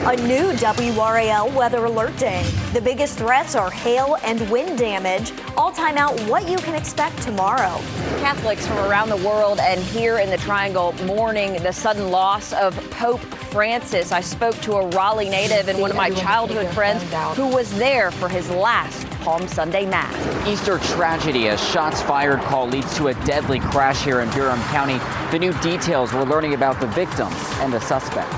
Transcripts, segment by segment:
A new WRAL weather alert day. The biggest threats are hail and wind damage. I'll time out what you can expect tomorrow. Catholics from around the world and here in the Triangle mourning the sudden loss of Pope Francis. I spoke to a Raleigh native and one of my childhood friends who was there for his last Palm Sunday Mass. Easter tragedy. A shots fired call leads to a deadly crash here in Durham County. The new details we're learning about the victims and the suspect.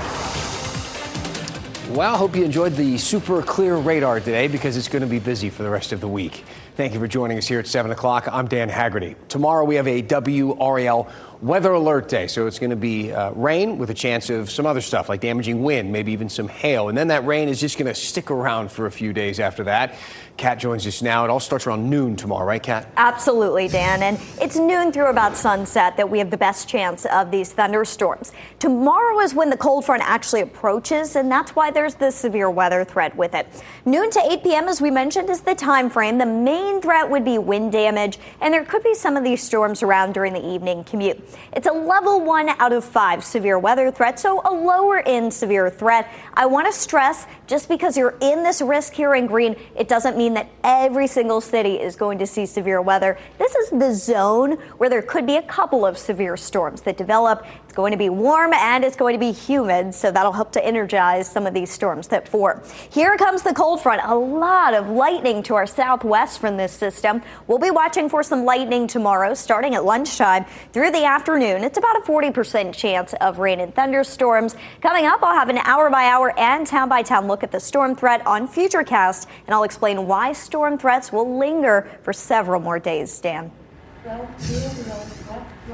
Well, hope you enjoyed the super clear radar today because it's going to be busy for the rest of the week. Thank you for joining us here at 7 o'clock. I'm Dan Haggerty. Tomorrow we have a WRAL weather alert day. So it's going to be rain with a chance of some other stuff like damaging wind, maybe even some hail. And then that rain is just going to stick around for a few days after that. Kat joins us now. It all starts around noon tomorrow, right, Kat? Absolutely, Dan. And it's noon through about sunset that we have the best chance of these thunderstorms. Tomorrow is when the cold front actually approaches, and that's why there's this severe weather threat with it. Noon to 8 p.m., as we mentioned, is the time frame. The main threat would be wind damage, and there could be some of these storms around during the evening commute. It's a level 1 out of 5 severe weather threat, so a lower end severe threat. I want to stress, just because you're in this risk here in green, it doesn't mean that every single city is going to see severe weather. This is the zone where there could be a couple of severe storms that develop. It's going to be warm and it's going to be humid, so that'll help to energize some of these storms that form. Here comes the cold front. A lot of lightning to our southwest from this system. We'll be watching for some lightning tomorrow, starting at lunchtime through the afternoon. It's about a 40% chance of rain and thunderstorms. Coming up, I'll have an hour-by-hour and town-by-town look at the storm threat on Futurecast, and I'll explain why storm threats will linger for several more days. Dan.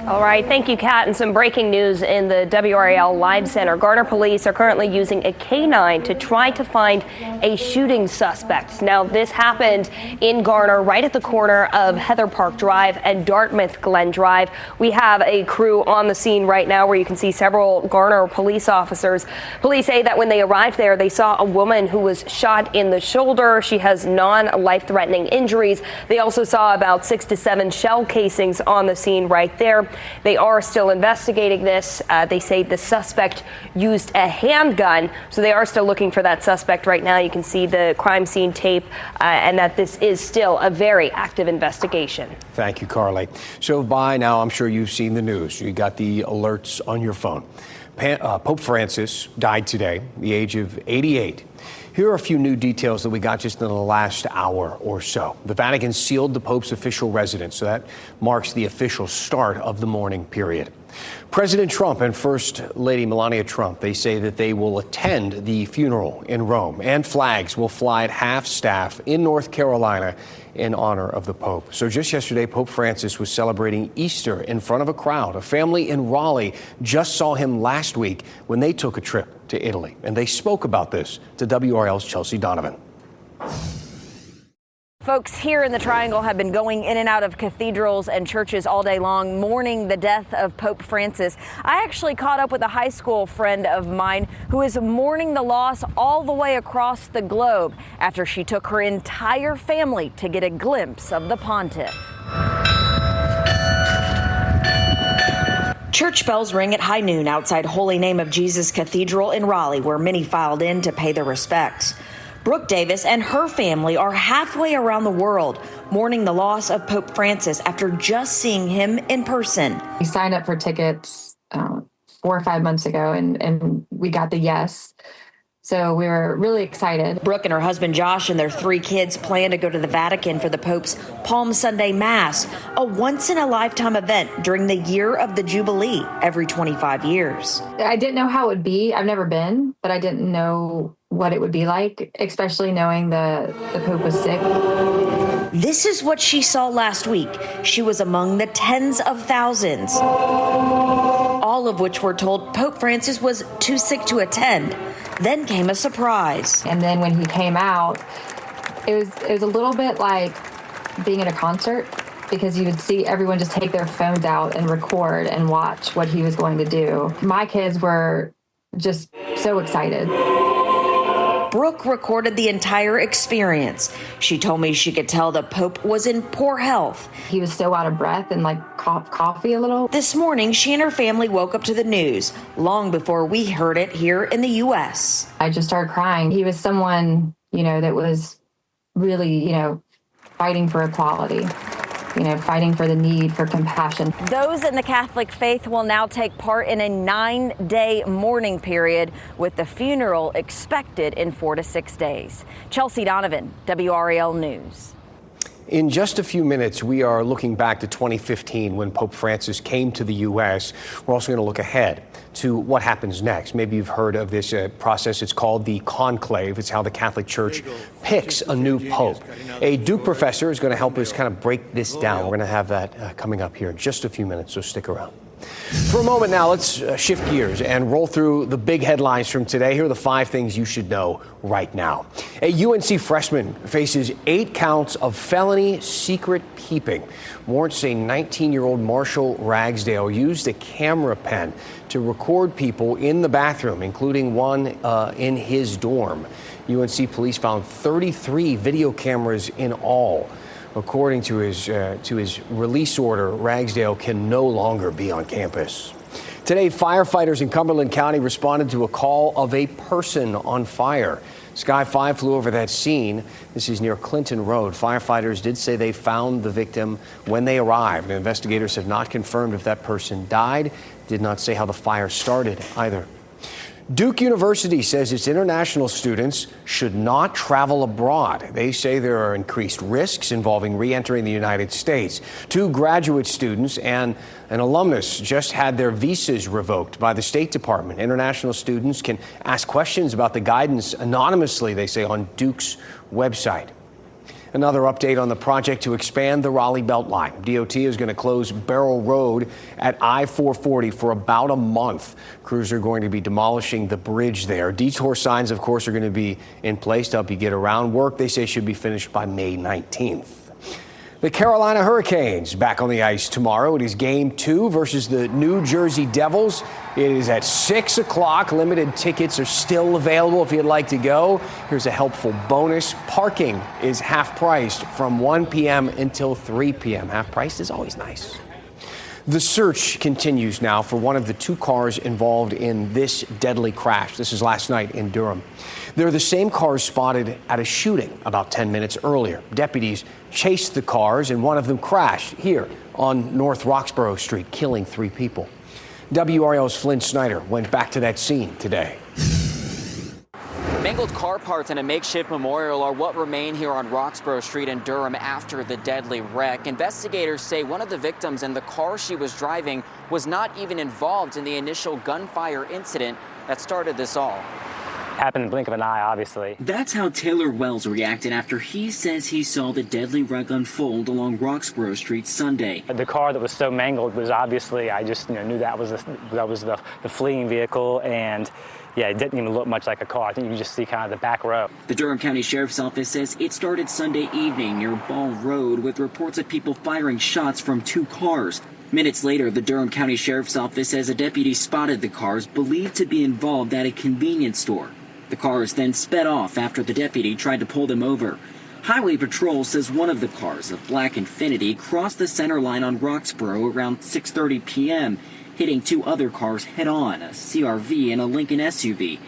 All right, thank you, Kat. And some breaking news in the WRAL Live Center. Garner police are currently using a canine to try to find a shooting suspect. Now, this happened in Garner, right at the corner of Heather Park Drive and Dartmouth Glen Drive. We have a crew on the scene right now where you can see several Garner police officers. Police say that when they arrived there, they saw a woman who was shot in the shoulder. She has non-life-threatening injuries. They also saw about 6 to 7 shell casings on the scene right there. They are still investigating this. They say the suspect used a handgun, so they are still looking for that suspect right now. You can see the crime scene tape and that this is still a very active investigation. Thank you, Carly. So by now, I'm sure you've seen the news. You got the alerts on your phone. Pope Francis died today, the age of 88. Here are a few new details that we got just in the last hour or so. The Vatican sealed the Pope's official residence, so that marks the official start of the mourning period. President Trump and First Lady Melania Trump, they say that they will attend the funeral in Rome, and flags will fly at half-staff in North Carolina in honor of the Pope. So just yesterday, Pope Francis was celebrating Easter in front of a crowd. A family in Raleigh just saw him last week when they took a trip to Italy, and they spoke about this to WRL's Chelsea Donovan. Folks here in the Triangle have been going in and out of cathedrals and churches all day long, mourning the death of Pope Francis. I actually caught up with a high school friend of mine who is mourning the loss all the way across the globe after she took her entire family to get a glimpse of the pontiff. Church bells ring at high noon outside Holy Name of Jesus Cathedral in Raleigh, where many filed in to pay their respects. Brooke Davis and her family are halfway around the world mourning the loss of Pope Francis after just seeing him in person. We signed up for tickets 4 or 5 months ago, and we got the yes. So we were really excited. Brooke and her husband Josh and their 3 kids plan to go to the Vatican for the Pope's Palm Sunday Mass, a once-in-a-lifetime event during the year of the Jubilee every 25 years. I didn't know how it would be. I've never been, but I didn't know what it would be like, especially knowing the Pope was sick. This is what she saw last week. She was among the tens of thousands, all of which were told Pope Francis was too sick to attend. Then came a surprise. And then when he came out, it was a little bit like being at a concert, because you would see everyone just take their phones out and record and watch what he was going to do. My kids were just so excited. Brooke recorded the entire experience. She told me she could tell the Pope was in poor health. He was so out of breath and like coffee a little. This morning, she and her family woke up to the news long before we heard it here in the U.S. I just started crying. He was someone, that was really, fighting for equality. Fighting for the need for compassion. Those in the Catholic faith will now take part in a 9-day mourning period, with the funeral expected in 4 to 6 days. Chelsea Donovan, WRAL News. In just a few minutes, we are looking back to 2015 when Pope Francis came to the U.S. We're also going to look ahead to what happens next. Maybe you've heard of this process. It's called the conclave. It's how the Catholic Church picks a new pope. A Duke professor is going to help us kind of break this down. We're going to have that coming up here in just a few minutes, so stick around. For a moment now, let's shift gears and roll through the big headlines from today. Here are the 5 things you should know right now. A UNC freshman faces 8 counts of felony secret peeping. Warrants say 19-year-old Marshall Ragsdale used a camera pen to record people in the bathroom, including one in his dorm. UNC police found 33 video cameras in all. According to his release order, Ragsdale can no longer be on campus. Today, firefighters in Cumberland County responded to a call of a person on fire. Sky 5 flew over that scene. This is near Clinton Road. Firefighters did say they found the victim when they arrived. Investigators have not confirmed if that person died, did not say how the fire started either. Duke University says its international students should not travel abroad. They say there are increased risks involving re-entering the United States. 2 graduate students and an alumnus just had their visas revoked by the State Department. International students can ask questions about the guidance anonymously, they say, on Duke's website. Another update on the project to expand the Raleigh Beltline. DOT is going to close Barrel Road at I-440 for about a month. Crews are going to be demolishing the bridge there. Detour signs, of course, are going to be in place to help you get around. Work, they say, should be finished by May 19th. The Carolina Hurricanes back on the ice tomorrow. It is Game 2 versus the New Jersey Devils. It is at 6 o'clock. Limited tickets are still available if you'd like to go. Here's a helpful bonus. Parking is half priced from 1 p.m. until 3 p.m. Half priced is always nice. The search continues now for one of the 2 cars involved in this deadly crash. This is last night in Durham. They're the same cars spotted at a shooting about 10 minutes earlier. Deputies chased the cars and one of them crashed here on North Roxborough Street, killing 3 people. WRAL's Flynn Snyder went back to that scene today. Mangled car parts and a makeshift memorial are what remain here on Roxborough Street in Durham after the deadly wreck. Investigators say one of the victims in the car she was driving was not even involved in the initial gunfire incident that started this all. Happened in the blink of an eye, obviously. That's how Taylor Wells reacted after he says he saw the deadly wreck unfold along Roxborough Street Sunday. The car that was so mangled was obviously, I just knew that was the fleeing vehicle, and yeah, it didn't even look much like a car. I think you can just see kind of the back row. The Durham County Sheriff's Office says it started Sunday evening near Ball Road with reports of people firing shots from 2 cars. Minutes later, the Durham County Sheriff's Office says a deputy spotted the cars believed to be involved at a convenience store. The cars then sped off after the deputy tried to pull them over. Highway Patrol says one of the cars, a black Infiniti, crossed the center line on Roxborough around 6:30 p.m., hitting 2 other cars head-on, a CRV and a Lincoln SUV.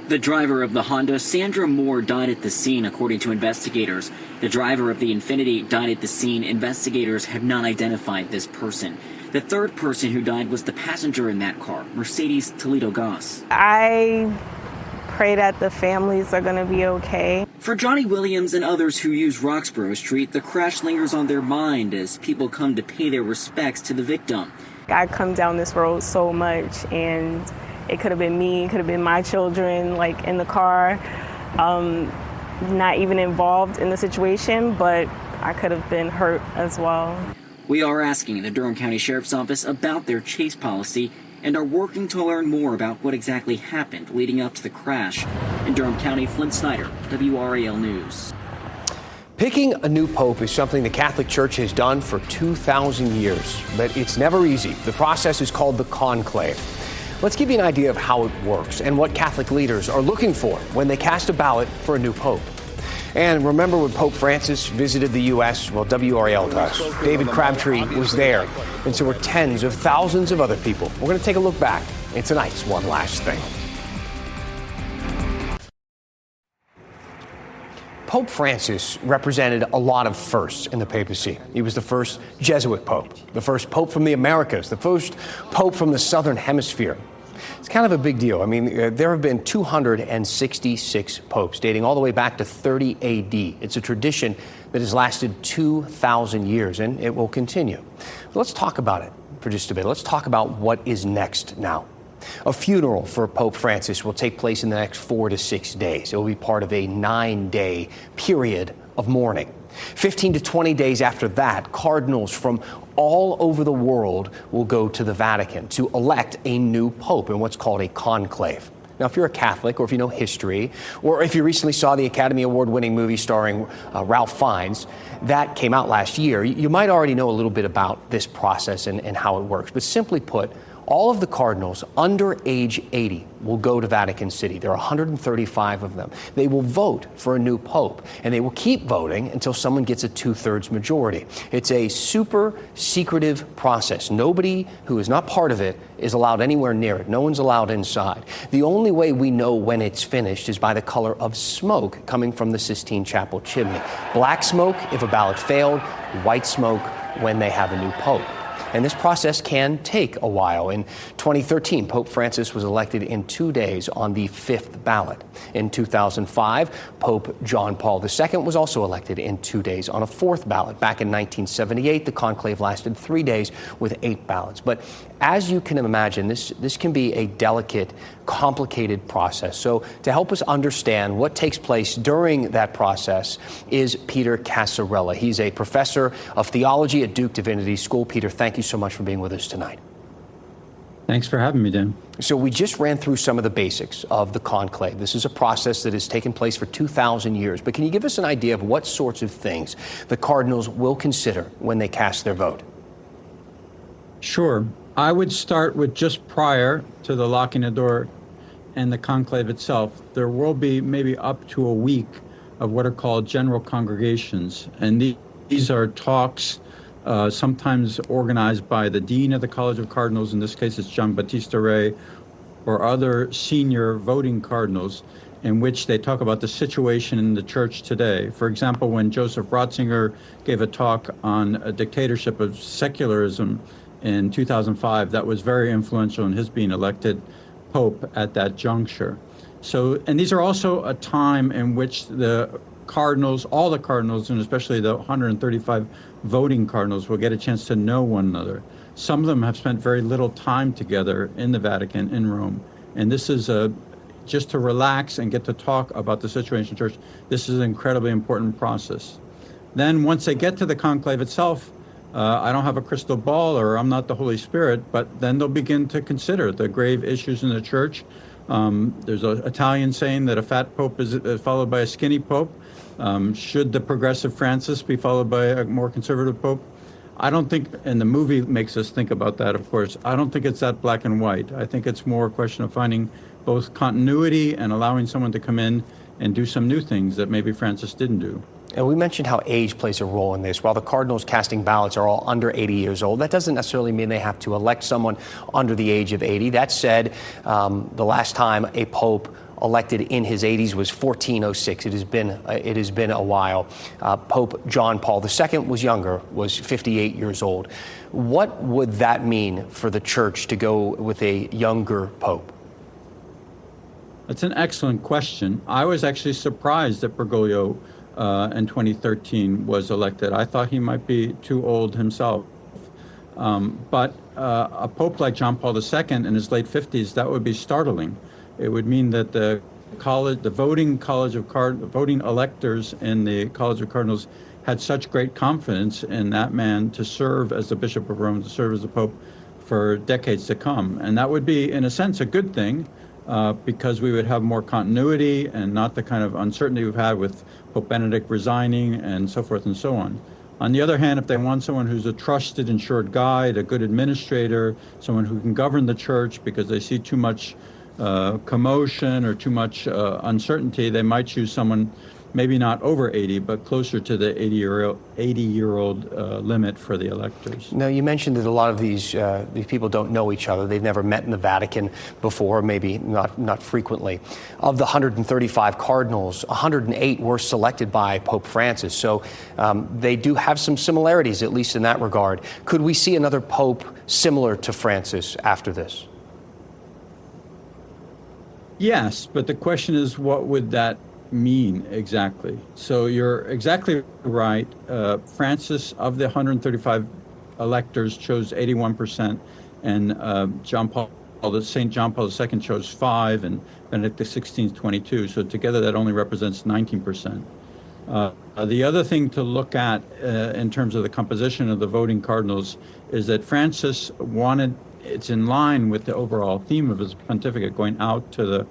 The driver of the Honda, Sandra Moore, died at the scene, according to investigators. The driver of the Infiniti died at the scene. Investigators have not identified this person. The 3rd person who died was the passenger in that car, Mercedes Toledo Goss. I pray that the families are going to be okay. For Johnny Williams and others who use Roxborough Street, the crash lingers on their mind as people come to pay their respects to the victim. I come down this road so much, and it could have been me, it could have been my children, like in the car, not even involved in the situation, but I could have been hurt as well. We are asking the Durham County Sheriff's Office about their chase policy and are working to learn more about what exactly happened leading up to the crash. In Durham County, Flynn Snyder, WRAL News. Picking a new pope is something the Catholic Church has done for 2,000 years, but it's never easy. The process is called the conclave. Let's give you an idea of how it works and what Catholic leaders are looking for when they cast a ballot for a new pope. And remember when Pope Francis visited the U.S.? Well, WRAL does. David Crabtree was there, and so were tens of thousands of other people. We're going to take a look back in tonight's One Last Thing. Pope Francis represented a lot of firsts in the papacy. He was the first Jesuit pope, the first pope from the Americas, the first pope from the Southern Hemisphere. It's kind of a big deal. I mean, there have been 266 popes dating all the way back to 30 AD. It's a tradition that has lasted 2,000 years, and it will continue. Let's talk about it for just a bit. Let's talk about what is next now. A funeral for Pope Francis will take place in the next 4 to 6 days. It will be part of a 9-day period of mourning. 15 to 20 days after that, cardinals from all over the world will go to the Vatican to elect a new pope in what's called a conclave. Now, if you're a Catholic, or if you know history, or if you recently saw the Academy Award-winning movie starring Ralph Fiennes, that came out last year, you might already know a little bit about this process and how it works. But simply put, all of the cardinals under age 80 will go to Vatican City. There are 135 of them. They will vote for a new pope, and they will keep voting until someone gets a 2/3 majority. It's a super secretive process. Nobody who is not part of it is allowed anywhere near it. No one's allowed inside. The only way we know when it's finished is by the color of smoke coming from the Sistine Chapel chimney. Black smoke if a ballot failed, white smoke when they have a new pope. And this process can take a while. In 2013, Pope Francis was elected in 2 days on the 5th ballot. In 2005, Pope John Paul II was also elected in 2 days on a 4th ballot. Back in 1978, the conclave lasted 3 days with 8 ballots. But as you can imagine, this can be a delicate, complicated process. So to help us understand what takes place during that process is Peter Casarella. He's a professor of theology at Duke Divinity School. Peter, thank you so much for being with us tonight. Thanks for having me, Dan. So we just ran through some of the basics of the conclave. This is a process that has taken place for 2,000 years. But can you give us an idea of what sorts of things the cardinals will consider when they cast their vote? Sure. I would start with just prior to the locking the door and the conclave itself. There will be maybe up to a week of what are called general congregations. And these are talks sometimes organized by the Dean of the College of Cardinals, in this case it's John Battista Re, or other senior voting cardinals, in which they talk about the situation in the church today. For example, when Joseph Ratzinger gave a talk on a dictatorship of secularism in 2005, that was very influential in his being elected pope at that juncture. So, and these are also a time in which the cardinals, all the cardinals, and especially the 135 voting cardinals, will get a chance to know one another. Some of them have spent very little time together in the Vatican, in Rome. And this is just to relax and get to talk about the situation in church. This is an incredibly important process. Then once they get to the conclave itself, I don't have a crystal ball, or I'm not the Holy Spirit, but then they'll begin to consider the grave issues in the church. There's an Italian saying that a fat pope is followed by a skinny pope. Should the progressive Francis be followed by a more conservative pope? I don't think, and the movie makes us think about that, of course, I don't think it's that black and white. I think it's more a question of finding both continuity and allowing someone to come in and do some new things that maybe Francis didn't do. And we mentioned how age plays a role in this. While the cardinals casting ballots are all under 80 years old, that doesn't necessarily mean they have to elect someone under the age of 80. That said, the last time a pope elected in his 80s was 1406. It has been a while. Pope John Paul II was younger, was 58 years old. What would that mean for the church to go with a younger pope? That's an excellent question. I was actually surprised that Bergoglio in 2013 was elected. I thought he might be too old himself. But a pope like John Paul II in his late 50s, that would be startling. It would mean that the voting electors in the College of Cardinals had such great confidence in that man to serve as the Bishop of Rome, to serve as the Pope for decades to come. And that would be, in a sense, a good thing, because we would have more continuity and not the kind of uncertainty we've had with Pope Benedict resigning and so forth and so on. On the other hand, if they want someone who's a trusted, insured guide, a good administrator, someone who can govern the church because they see too much commotion or too much uncertainty, they might choose someone maybe not over 80, but closer to the 80-year-old limit for the electors. Now, you mentioned that a lot of these people don't know each other. They've never met in the Vatican before, maybe not frequently. Of the 135 cardinals, 108 were selected by Pope Francis. So they do have some similarities, at least in that regard. Could we see another pope similar to Francis after this? Yes, but the question is, what would that mean exactly? So you're exactly right. Francis, of the 135 electors, chose 81%, and St. John Paul II chose 5, and Benedict XVI 22. So together that only represents 19%. The other thing to look at in terms of the composition of the voting cardinals is that Francis wanted, it's in line with the overall theme of his pontificate, going out to the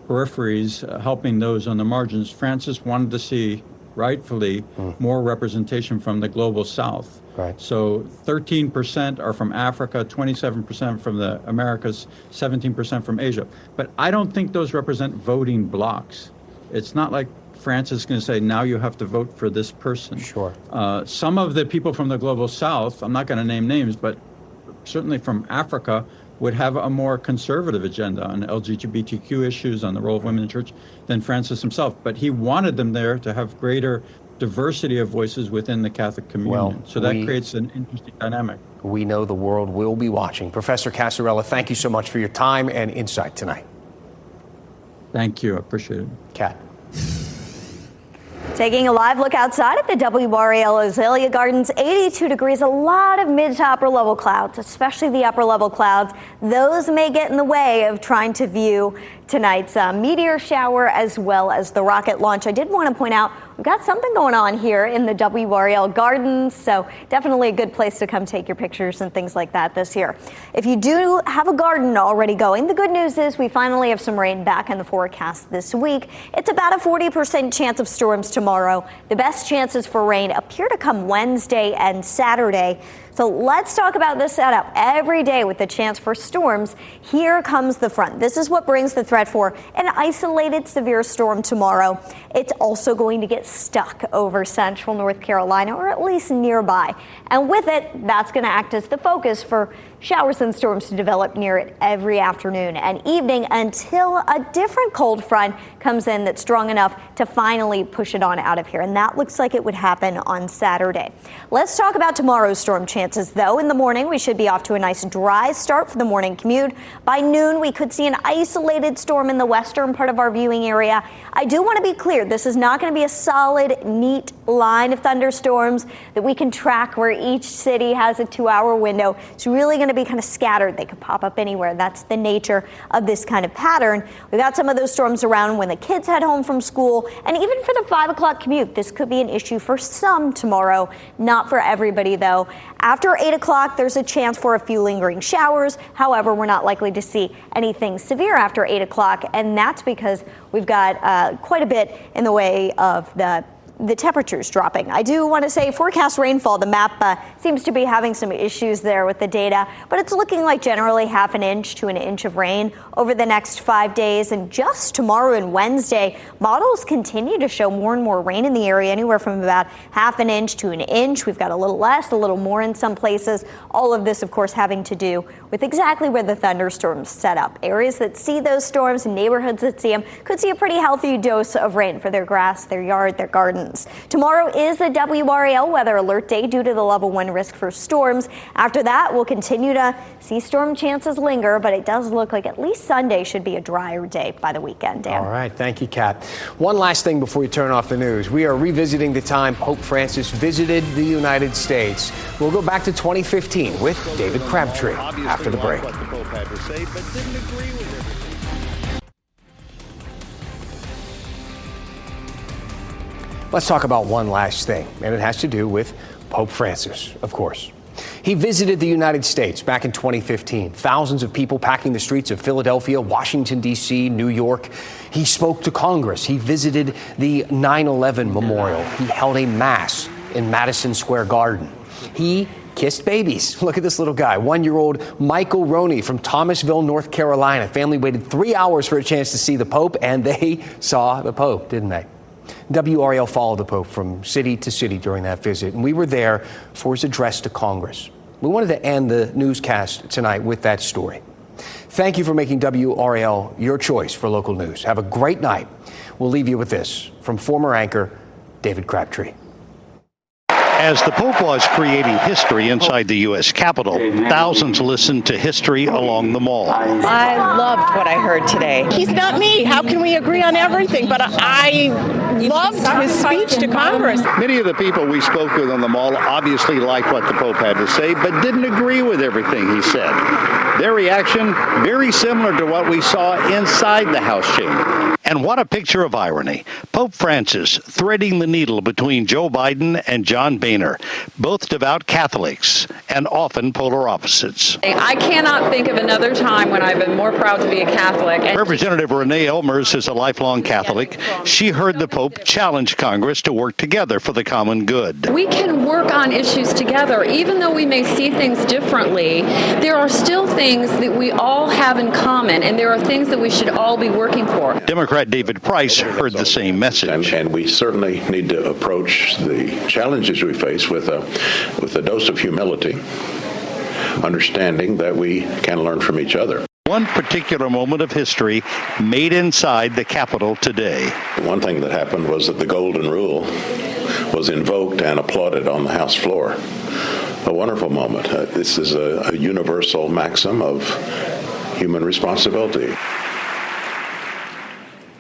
peripheries, helping those on the margins. Francis wanted to see, rightfully, more representation from the global south. Right. So 13% are from Africa, 27% from the Americas, 17% from Asia. But I don't think those represent voting blocks. It's not like Francis is going to say, now you have to vote for this person. Sure. Some of the people from the global south, I'm not going to name names, but certainly from Africa, would have a more conservative agenda on LGBTQ issues, on the role of women in church, than Francis himself. But he wanted them there to have greater diversity of voices within the Catholic communion. So that creates an interesting dynamic. We know the world will be watching. Professor Casarella, thank you so much for your time and insight tonight. Thank you. I appreciate it. Kat. Taking a live look outside at the WRAL Azalea Gardens, 82 degrees, a lot of mid to upper level clouds, especially the upper level clouds. Those may get in the way of trying to view tonight's meteor shower as well as the rocket launch. I did want to point out we've got something going on here in the WRAL Gardens, so definitely a good place to come take your pictures and things like that this year. If you do have a garden already going, the good news is we finally have some rain back in the forecast this week. It's about a 40% chance of storms tomorrow. The best chances for rain appear to come Wednesday and Saturday. So let's talk about this setup every day with the chance for storms. Here comes the front. This is what brings the threat for an isolated severe storm tomorrow. It's also going to get stuck over central North Carolina, or at least nearby. And with it, that's going to act as the focus for showers and storms to develop near it every afternoon and evening until a different cold front comes in that's strong enough to finally push it on out of here. And that looks like it would happen on Saturday. Let's talk about tomorrow's storm chances, though. In the morning, we should be off to a nice dry start for the morning commute. By noon, we could see an isolated storm in the western part of our viewing area. I do want to be clear, this is not going to be a solid, neat line of thunderstorms that we can track where each city has a 2-hour window. It's really going to be kind of scattered. They could pop up anywhere. That's the nature of this kind of pattern. We've got some of those storms around when the kids head home from school, and even for the 5 o'clock commute, this could be an issue for some tomorrow, not for everybody though. After 8 o'clock, there's a chance for a few lingering showers. However, we're not likely to see anything severe after 8 o'clock, and that's because we've got quite a bit in the way of the temperatures dropping. I do want to say forecast rainfall, the map seems to be having some issues there with the data, but it's looking like generally half an inch to an inch of rain over the next 5 days. And just tomorrow and Wednesday, models continue to show more and more rain in the area, anywhere from about half an inch to an inch. We've got a little less, a little more in some places. All of this, of course, having to do with exactly where the thunderstorms set up. Areas that see those storms and neighborhoods that see them could see a pretty healthy dose of rain for their grass, their yard, their garden. Tomorrow is a WRAL weather alert day due to the level 1 risk for storms. After that, we'll continue to see storm chances linger, but it does look like at least Sunday should be a drier day by the weekend, Dan. All right. Thank you, Kat. One last thing before we turn off the news. We are revisiting the time Pope Francis visited the United States. We'll go back to 2015 with David Crabtree after the break. Let's talk about one last thing, and it has to do with Pope Francis, of course. He visited the United States back in 2015. Thousands of people packing the streets of Philadelphia, Washington, D.C., New York. He spoke to Congress. He visited the 9/11 memorial. He held a mass in Madison Square Garden. He kissed babies. Look at this little guy, 1-year-old Michael Roney from Thomasville, North Carolina. Family waited 3 hours for a chance to see the Pope, and they saw the Pope, didn't they? WRAL followed the Pope from city to city during that visit, and we were there for his address to Congress. We wanted to end the newscast tonight with that story. Thank you for making WRAL your choice for local news. Have a great night. We'll leave you with this from former anchor David Crabtree. As the Pope was creating history inside the U.S. Capitol, thousands listened to history along the Mall. I loved what I heard today. He's not me. How can we agree on everything? But I loved his speech to Congress. Many of the people we spoke with on the Mall obviously liked what the Pope had to say, but didn't agree with everything he said. Their reaction, very similar to what we saw inside the House chamber. And what a picture of irony. Pope Francis threading the needle between Joe Biden and John Boehner, both devout Catholics and often polar opposites. I cannot think of another time when I've been more proud to be a Catholic. Representative Renee Elmers is a lifelong Catholic. She heard the Pope challenge Congress to work together for the common good. We can work on issues together. Even though we may see things differently, there are still things that we all have in common, and there are things that we should all be working for. Democrat David Price heard the same message. And we certainly need to approach the challenges we face with a dose of humility, understanding that we can learn from each other. One particular moment of history made inside the Capitol today. One thing that happened was that the Golden Rule was invoked and applauded on the House floor. A wonderful moment. This is a universal maxim of human responsibility.